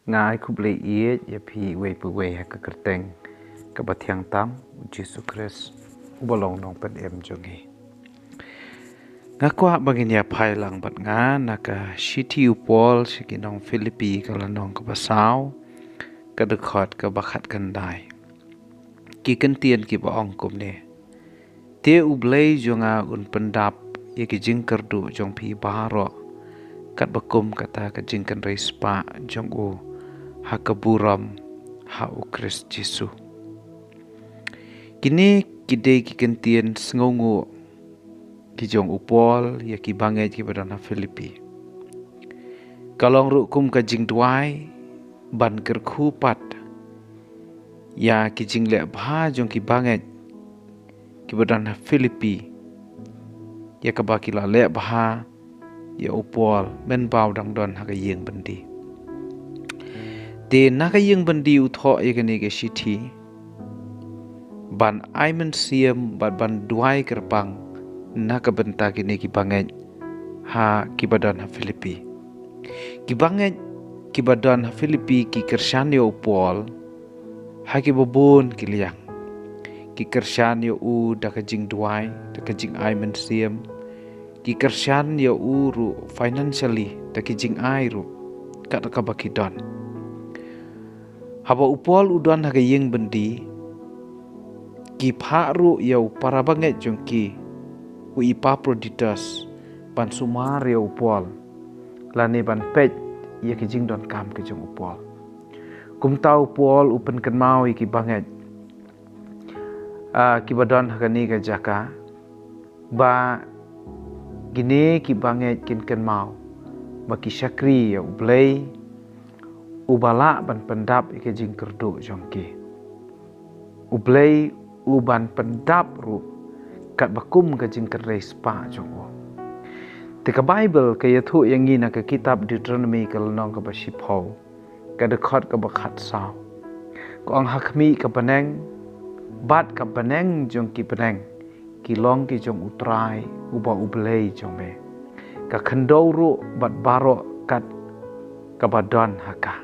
Ngai ku blei iet ya pi wei pu wei ha ka kerteng ka bathiang tam Jesus Christ ubalong nong pen em jongi. Nga kwa bagin ya phai lang bat nga naka shiti upol sikinong Filipi ka lanong ka basaw ka dekhot ka bakhat kan dai. Ki kentien ki ba ong kum ne. Te ublei jonga un pendap ya ki jingkerdu jong pi baro kat bakum kata ka jingkan reispa jong u hakaburam ha u Christ Jesu. Kini kide ki kentien sengongu ki jong upol ya ki bangai ki badana Filipi. Kalong rukum ka jing duai ban kerkupat ya ki jing le bha jong ki bangai ki badana Filipi ya ka ba ki la le bha ya upol men bau dang don ha ka yeng bandi. De na ka yeng bandi u tho ya kani ke shiti ban aimen siem ban duai kerpang na ka benta kini ki bangai ha ki badan ha Filipi. Ki bangai ki badan ha Filipi ki kersan yo upol ha ki babun ki liang. Ki kersan yo u da ka jing duai da ka jing aimen siem. Ki kersan yo u ru financially da ki jing ai ru ka da ka bakidon. Haba upol udon ha ka yeng bandi ki pharu yo para bangai jong ki u Epaphroditus ban sumar yo upol lani ban pet ya ki jing don kam ki jong upol. Kum tau upol upen kan mau ki bangai ki badon ha kani ka jaka ba gini ki bangai kin kan mau ba ki syakri ya ublei ubala ban pendap ki jing kerdu jong ki. Ublei uban pendap ru kat bakum ka jing keres pa jong o. Tika Bible ka yathu yang ina ka kitab Deuteronomy ka lanong ka basipho ka dekhot ka bakhat saw. Ko ang hakmi ka paneng bat ka paneng jong ki paneng ki long ki jong utrai uba ublei jong me. Ka khandau ru bat baro kat ka badon haka.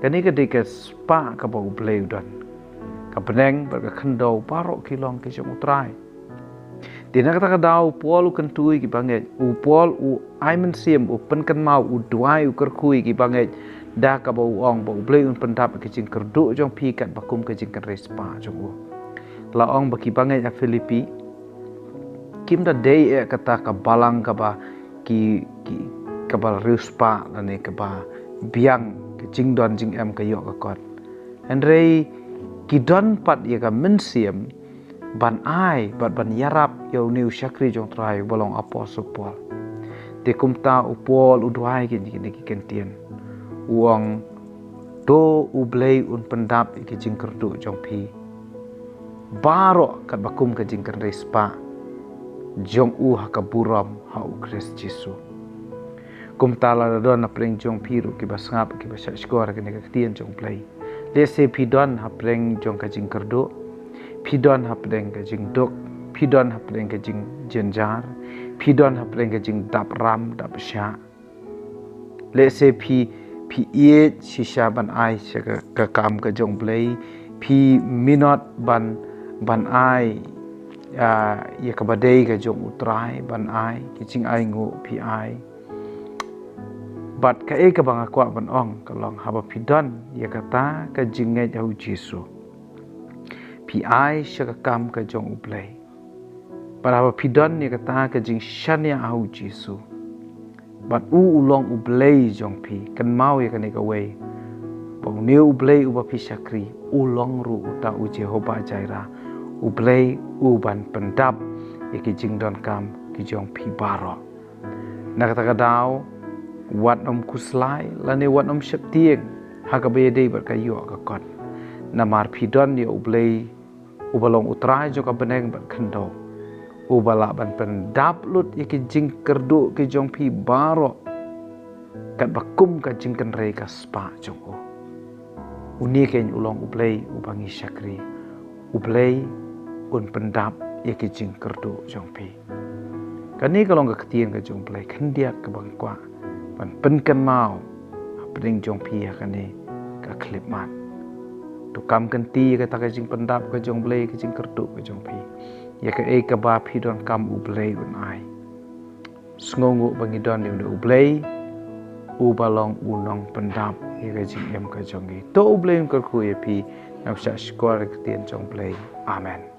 Kani ka dika spa ka ba ublei udon. Ka paneng bat ka khandau baro ki long ki jong utrai. Dina kata kadau upol u kentui ki banget upol u aimen siem u penkan mau u duai u kerkui ki banget da ka bau ong bau blei un pendap ki jing kerdu jong pi kat bakum ki jing kan respa jong u la ong baki banget a Filipi kim da dei e kata ka balang ka ba ki ka bal respa lani ka ba biang ki jing don jing em ka yo ka kot andre ki don pat ye ka men siem ban ai ban yarap yo new syakri jong trai bolong apostle Paul de kumta upol udwai ki kentien uang do ublei un pendap ki jing kerdu jong pi baro kat bakum ka jing kan respa jong u hakaburam ha u Christ Jesu kumta la don na preng jong piru ki basngap ki basak skor ki ka tien jong play le se pi don ha preng jong ka jing kerdu pidon hapdeng ke jing dok, pidon hapdeng ke jing jenjar, pidon hapdeng ke jing dap ram dap sya. Let's say pi iet shisha ban ai ke kam ke jong blei, pi minot ban ai ya ke badai ke jong utrai ban ai, ke jing ai ngu pi ai. Bat ka ke bang akwa ban ong kalong haba pidon ya kata ke jing ngai jau Jesu. Pi ai syakakam ka jong ublei. Para pidon ni kata ka jing syania au Jesu. Bat u ulong ublei jong pi kan mau ya kan ka wei. Bang ni ublei uba pi syakri ulong ru uta u Jehovah Jaira. Ublei uban pendap ya ki jing don kam ki jong pi baro. Na kata kadau wat om kuslai lani wat om syaptieng hakabe dei ber kayo ka kot. Namar pidon ya ublei ubalong utrai jo ka beneng ban kendo ubala ban pendap lut iki jing kerdu ki jong pi baro kat bakum ka jing kan rei ka spa jong o uni ken ulong ublei ubangi syakri ublei un pendap iki jing kerdu jong pi kani kalong ka ketien ka jong plei kan dia ka bang kwa ban pen kan mau pring jong pi hakane ka klip mat tu kam kan ti ka ta ka jing pendap ka jong blei ka jing kertu ka jong pi ya ka e ka ba pi don kam u blei un ai sngongu bangi don ni u blei u balong u nong pendap ya ka jing em ka jong gi to u blei ka khu ya pi nam sha skor ka tien jong blei amen